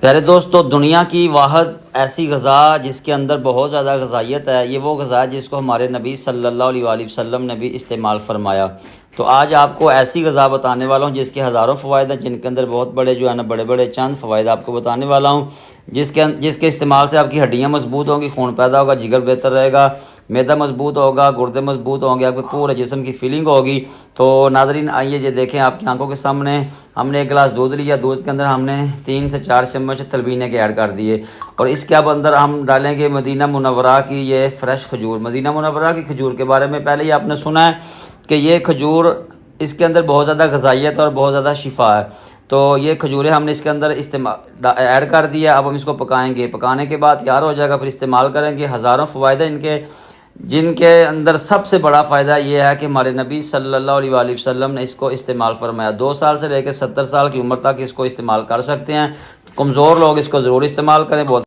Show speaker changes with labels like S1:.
S1: پیارے دوستو، دنیا کی واحد ایسی غذا جس کے اندر بہت زیادہ غذائیت ہے، یہ وہ غذا ہے جس کو ہمارے نبی صلی اللہ علیہ وآلہ وسلم نے بھی استعمال فرمایا۔ تو آج آپ کو ایسی غذا بتانے والا ہوں جس کے ہزاروں فوائد ہیں، جن کے اندر بہت بڑے بڑے بڑے چند فوائد آپ کو بتانے والا ہوں، جس کے استعمال سے آپ کی ہڈیاں مضبوط ہوں گی، خون پیدا ہوگا، جگر بہتر رہے گا، معدہ مضبوط ہوگا، گردے مضبوط ہوں گے، آپ کے پورے جسم کی فیلنگ ہوگی۔ تو ناظرین آئیے یہ دیکھیں آپ کی آنکھوں کے سامنے، ہم نے ایک گلاس دودھ لیا، دودھ کے اندر ہم نے 3 سے 4 چمچ تلبینے کے ایڈ کر دیے، اور اس کے اب اندر ہم ڈالیں گے مدینہ منورہ کی یہ فریش کھجور۔ مدینہ منورہ کی کھجور کے بارے میں پہلے ہی آپ نے سنا ہے کہ یہ کھجور، اس کے اندر بہت زیادہ غذائیت اور بہت زیادہ شفا ہے۔ تو یہ کھجوریں ہم نے اس کے اندر ایڈ کر دیا، اب ہم اس کو پکائیں گے، پکانے کے بعد تیار ہو جائے گا، پھر استعمال کریں گے۔ ہزاروں فوائد ہیں ان کے، جن کے اندر سب سے بڑا فائدہ یہ ہے کہ ہمارے نبی صلی اللہ علیہ وآلہ وسلم نے اس کو استعمال فرمایا۔ 2 سال سے لے کے 70 سال کی عمر تک اس کو استعمال کر سکتے ہیں۔ کمزور لوگ اس کو ضرور استعمال کریں۔ بہت